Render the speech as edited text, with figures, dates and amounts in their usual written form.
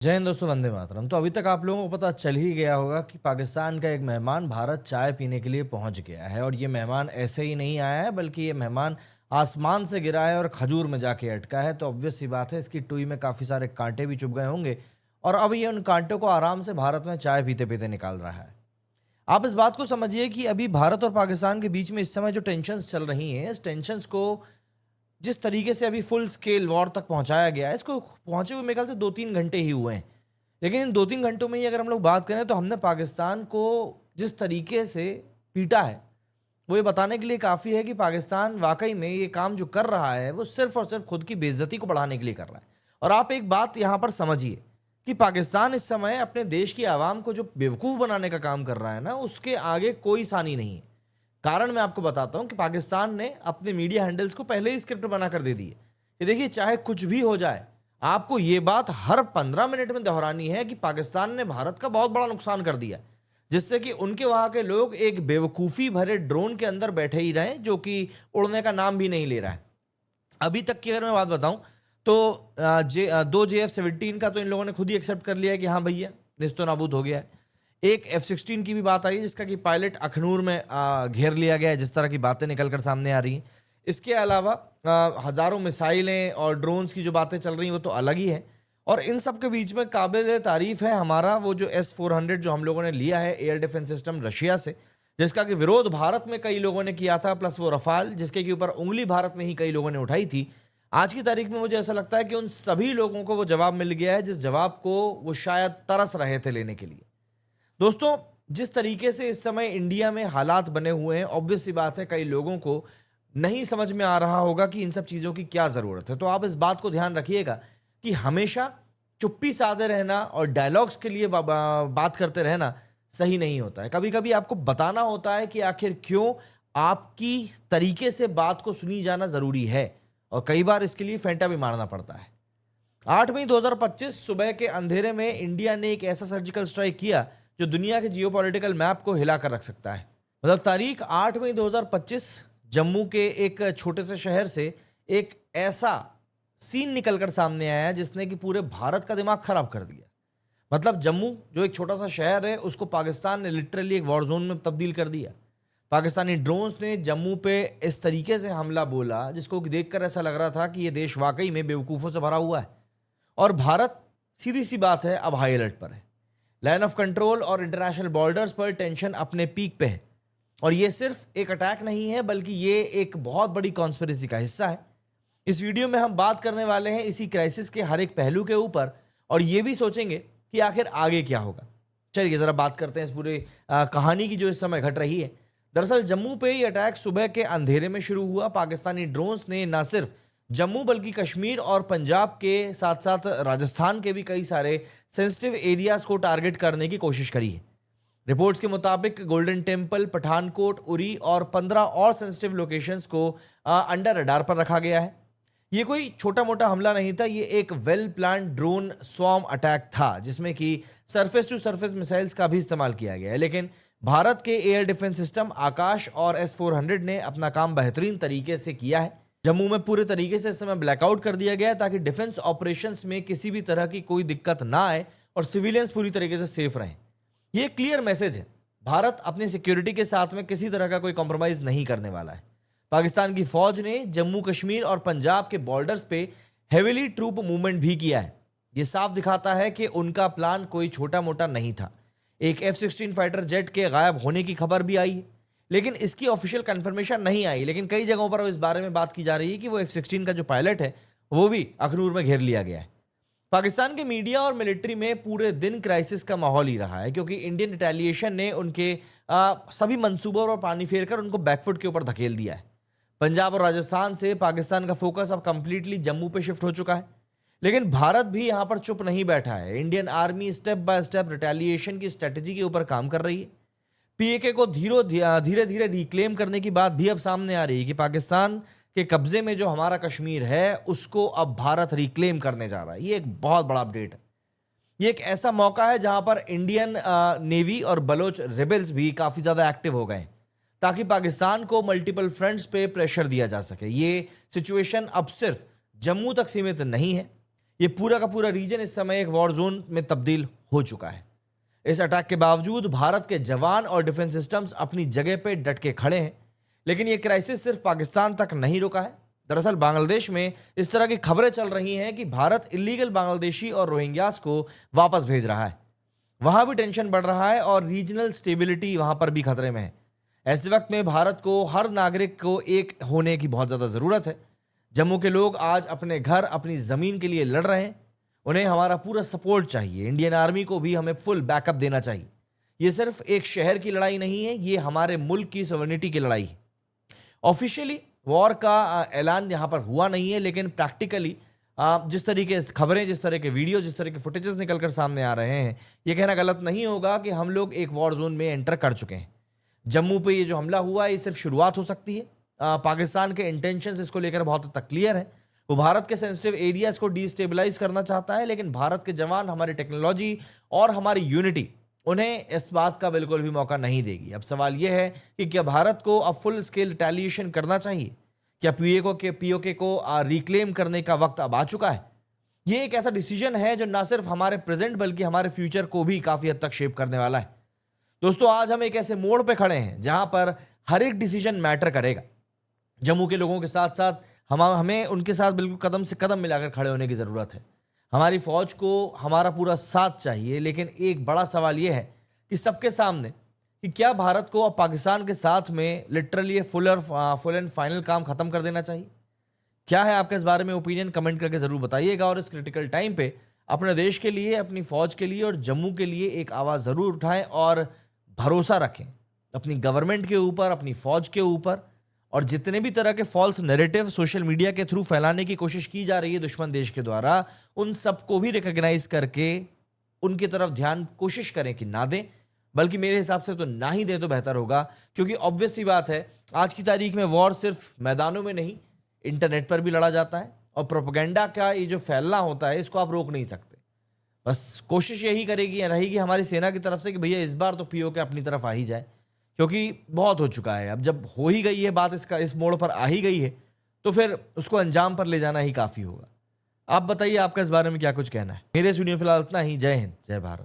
जय हिंद दोस्तों, वंदे मातरम। तो अभी तक आप लोगों को पता चल ही गया होगा कि पाकिस्तान का एक मेहमान भारत चाय पीने के लिए पहुंच गया है। और ये मेहमान ऐसे ही नहीं आया है, बल्कि ये मेहमान आसमान से गिरा है और खजूर में जाके अटका है। तो ऑब्वियस सी बात है, इसकी टुई में काफ़ी सारे कांटे भी चुभ गए होंगे और अब ये उन कांटों को आराम से भारत में चाय पीते पीते निकाल रहा है। आप इस बात को समझिए कि अभी भारत और पाकिस्तान के बीच में इस समय जो टेंशन्स चल रही हैं, इस टेंशन्स को जिस तरीके से अभी फुल स्केल वॉर तक पहुंचाया गया है, इसको पहुंचे हुए मेरे ख्याल से 2-3 घंटे ही हुए हैं। लेकिन इन 2-3 घंटों में ही अगर हम लोग बात करें तो हमने पाकिस्तान को जिस तरीके से पीटा है, वो ये बताने के लिए काफ़ी है कि पाकिस्तान वाकई में ये काम जो कर रहा है वो सिर्फ और सिर्फ खुद की बेइज्जती को बढ़ाने के लिए कर रहा है। और आप एक बात यहाँ पर समझिए कि पाकिस्तान इस समय अपने देश की आवाम को जो बेवकूफ़ बनाने का काम कर रहा है ना, उसके आगे कोई सानी नहीं है। कारण मैं आपको बताता हूँ कि पाकिस्तान ने अपने मीडिया हैंडल्स को पहले ही स्क्रिप्ट बना कर दे दी है कि देखिए, चाहे कुछ भी हो जाए, आपको ये बात हर 15 मिनट में दोहरानी है कि पाकिस्तान ने भारत का बहुत बड़ा नुकसान कर दिया, जिससे कि उनके वहां के लोग एक बेवकूफ़ी भरे ड्रोन के अंदर बैठे ही रहें, जो कि उड़ने का नाम भी नहीं ले रहा है। अभी तक की अगर मैं बात बताऊं तो 2 JF-17 का तो इन लोगों ने खुद ही एक्सेप्ट कर लिया है कि हाँ भैया, निस्तो नाबूद हो गया है। एक F-16 की भी बात आई है, जिसका कि पायलट अखनूर में घेर लिया गया है, जिस तरह की बातें निकलकर सामने आ रही हैं। इसके अलावा हज़ारों मिसाइलें और ड्रोन्स की जो बातें चल रही हैं वो तो अलग ही है। और इन सब के बीच में काबिल तारीफ है हमारा वो जो S-400 जो हम लोगों ने लिया है एयर डिफेंस सिस्टम रशिया से, जिसका कि विरोध भारत में कई लोगों ने किया था, प्लस वो रफाल जिसके के ऊपर उंगली भारत में ही कई लोगों ने उठाई थी। आज की तारीख में मुझे ऐसा लगता है कि उन सभी लोगों को वो जवाब मिल गया है, जिस जवाब को वो शायद तरस रहे थे लेने के लिए। दोस्तों, जिस तरीके से इस समय इंडिया में हालात बने हुए हैं, ऑब्वियस सी बात है कई लोगों को नहीं समझ में आ रहा होगा कि इन सब चीज़ों की क्या ज़रूरत है। तो आप इस बात को ध्यान रखिएगा कि हमेशा चुप्पी साधे रहना और डायलॉग्स के लिए बात करते रहना सही नहीं होता है। कभी कभी आपको बताना होता है कि आखिर क्यों आपकी तरीके से बात को सुनी जाना ज़रूरी है, और कई बार इसके लिए फेंटा भी मारना पड़ता है। 8 मई 2025 सुबह के अंधेरे में इंडिया ने एक ऐसा सर्जिकल स्ट्राइक किया जो दुनिया के जियोपॉलिटिकल मैप को हिला कर रख सकता है। मतलब तारीख 8 मई 2025, जम्मू के एक छोटे से शहर से एक ऐसा सीन निकलकर सामने आया जिसने कि पूरे भारत का दिमाग खराब कर दिया। मतलब जम्मू जो एक छोटा सा शहर है, उसको पाकिस्तान ने लिटरली एक वॉर जोन में तब्दील कर दिया। पाकिस्तानी ड्रोन्स ने जम्मू पे इस तरीके से हमला बोला जिसको देखकर ऐसा लग रहा था कि ये देश वाकई में बेवकूफ़ों से भरा हुआ है। और भारत, सीधी सी बात है, अब हाई अलर्ट पर है। लाइन ऑफ कंट्रोल और इंटरनेशनल बॉर्डर्स पर टेंशन अपने पीक पे है। और ये सिर्फ एक अटैक नहीं है, बल्कि ये एक बहुत बड़ी कॉन्स्पिरेसी का हिस्सा है। इस वीडियो में हम बात करने वाले हैं इसी क्राइसिस के हर एक पहलू के ऊपर, और ये भी सोचेंगे कि आखिर आगे क्या होगा। चलिए जरा बात करते हैं इस पूरे कहानी की जो इस समय घट रही है। दरअसल जम्मू पे ये अटैक सुबह के अंधेरे में शुरू हुआ। पाकिस्तानी ड्रोन्स ने न सिर्फ जम्मू बल्कि कश्मीर और पंजाब के साथ साथ राजस्थान के भी कई सारे सेंसिटिव एरियाज को टारगेट करने की कोशिश करी है। रिपोर्ट्स के मुताबिक गोल्डन टेम्पल, पठानकोट, उरी और 15 और सेंसिटिव लोकेशंस को अंडर रडार पर रखा गया है। ये कोई छोटा मोटा हमला नहीं था, ये एक well plan drone swarm attack था, जिसमें कि सरफेस टू सरफेस मिसाइल्स का भी इस्तेमाल किया गया है। लेकिन भारत के एयर डिफेंस सिस्टम आकाश और S-400 ने अपना काम बेहतरीन तरीके से किया है। जम्मू में पूरे तरीके से इस समय ब्लैकआउट कर दिया गया है ताकि डिफेंस ऑपरेशंस में किसी भी तरह की कोई दिक्कत ना आए और सिविलियंस पूरी तरीके से सेफ रहें। ये क्लियर मैसेज है, भारत अपनी सिक्योरिटी के साथ में किसी तरह का कोई कॉम्प्रोमाइज नहीं करने वाला है। पाकिस्तान की फौज ने जम्मू कश्मीर और पंजाब के बॉर्डर्स पे हेविली ट्रूप मूवमेंट भी किया है। ये साफ दिखाता है कि उनका प्लान कोई छोटा मोटा नहीं था। एक F-16 फाइटर जेट के गायब होने की खबर भी आई है, लेकिन इसकी ऑफिशियल कंफर्मेशन नहीं आई। लेकिन कई जगहों पर इस बारे में बात की जा रही है कि वो F-16 का जो पायलट है वो भी अखनूर में घेर लिया गया है। पाकिस्तान के मीडिया और मिलिट्री में पूरे दिन क्राइसिस का माहौल ही रहा है, क्योंकि इंडियन रिटेलिएशन ने उनके सभी मंसूबों पर पानी फेरकर उनको बैकफुट के ऊपर धकेल दिया है। पंजाब और राजस्थान से पाकिस्तान का फोकस अब कंप्लीटली जम्मू पे शिफ्ट हो चुका है। लेकिन भारत भी यहां पर चुप नहीं बैठा है। Indian army step by step retaliation की स्ट्रेटजी के ऊपर काम कर रही है। PAK को धीरे धीरे रिक्लेम करने की बात भी अब सामने आ रही है कि पाकिस्तान के कब्जे में जो हमारा कश्मीर है उसको अब भारत रिक्लेम करने जा रहा है। ये एक बहुत बड़ा अपडेट है। ये एक ऐसा मौका है जहां पर इंडियन नेवी और बलोच रिबेल्स भी काफी ज्यादा एक्टिव हो गए, ताकि पाकिस्तान को मल्टीपल फ्रंट्स पे प्रेशर दिया जा सके। ये सिचुएशन अब सिर्फ जम्मू तक सीमित नहीं है, ये पूरा का पूरा रीजन इस समय एक वॉर जोन में तब्दील हो चुका है। इस अटैक के बावजूद भारत के जवान और डिफेंस सिस्टम्स अपनी जगह पे डट के खड़े हैं, लेकिन ये क्राइसिस सिर्फ पाकिस्तान तक नहीं रुका है। दरअसल बांग्लादेश में इस तरह की खबरें चल रही हैं कि भारत इलीगल बांग्लादेशी और रोहिंग्यास को वापस भेज रहा है। वहां भी टेंशन बढ़ रहा है और रीजनल स्टेबिलिटी वहां पर भी खतरे में है। ऐसे वक्त में भारत को हर नागरिक को एक होने की बहुत ज्यादा जरूरत है। जम्मू के लोग आज अपने घर, अपनी जमीन के लिए लड़ रहे हैं। उन्हें हमारा पूरा सपोर्ट चाहिए। इंडियन आर्मी को भी हमें फुल बैकअप देना चाहिए। ये सिर्फ एक शहर की लड़ाई नहीं है, ये हमारे मुल्क की सॉवरेनिटी की लड़ाई है। ऑफिशियली वॉर का ऐलान यहाँ पर हुआ नहीं है, लेकिन प्रैक्टिकली जिस तरीके से खबरें, जिस तरह के वीडियो, जिस तरह के फुटेजेस निकलकर सामने आ रहे हैं, ये कहना गलत नहीं होगा कि हम लोग एक वॉर जोन में एंटर कर चुके हैं। जम्मू पे ये जो हमला हुआ है, ये सिर्फ शुरुआत हो सकती है। पाकिस्तान के इंटेंशंस इसको लेकर बहुत हद तक क्लियर है। वो भारत के सेंसिटिव एरियाज को डिस्टेबलाइज करना चाहता है, लेकिन भारत के जवान, हमारी टेक्नोलॉजी और हमारी यूनिटी उन्हें इस बात का बिल्कुल भी मौका नहीं देगी। अब सवाल यह है कि क्या भारत को अब फुल स्केल रिटेलिएशन करना चाहिए? क्या पीओके को रिक्लेम करने का वक्त अब आ चुका है? ये एक ऐसा डिसीजन है जो ना सिर्फ हमारे प्रेजेंट बल्कि हमारे फ्यूचर को भी काफी हद तक शेप करने वाला है। दोस्तों, आज हम एक ऐसे मोड़ पे खड़े हैं जहां पर हर एक डिसीजन मैटर करेगा। जम्मू के लोगों के साथ साथ हमें उनके साथ बिल्कुल कदम से कदम मिलाकर खड़े होने की जरूरत है। हमारी फौज को हमारा पूरा साथ चाहिए, लेकिन एक बड़ा सवाल यह है कि सबके सामने कि क्या भारत को अब पाकिस्तान के साथ में लिटरली फुल एंड फाइनल काम खत्म कर देना चाहिए? क्या है आपका इस बारे में ओपिनियन? कमेंट करके जरूर बताइएगा। और इस क्रिटिकल टाइम पे अपने देश के लिए, अपनी फौज के लिए और जम्मू के लिए एक आवाज जरूर उठाएं और भरोसा रखें अपनी गवर्नमेंट के ऊपर, अपनी फौज के ऊपर। और जितने भी तरह के फॉल्स नैरेटिव सोशल मीडिया के थ्रू फैलाने की कोशिश की जा रही है दुश्मन देश के द्वारा, उन सबको भी रिकॉग्नाइज करके उनकी तरफ ध्यान कोशिश करें कि ना दें, बल्कि मेरे हिसाब से तो ना ही दें तो बेहतर होगा। क्योंकि ऑब्वियस सी बात है, आज की तारीख में वॉर सिर्फ मैदानों में नहीं, इंटरनेट पर भी लड़ा जाता है। और प्रोपेगेंडा का ये जो फैलना होता है, इसको आप रोक नहीं सकते। बस कोशिश यही रहेगी हमारी सेना की तरफ से कि भैया इस बार तो पीओके अपनी तरफ आ ही जाए, क्योंकि बहुत हो चुका है। अब जब हो ही गई है बात, इस मोड़ पर आ ही गई है, तो फिर उसको अंजाम पर ले जाना ही काफी होगा। आप बताइए आपका इस बारे में क्या कुछ कहना है। मेरे इस वीडियो में फिलहाल इतना ही। जय हिंद, जय भारत।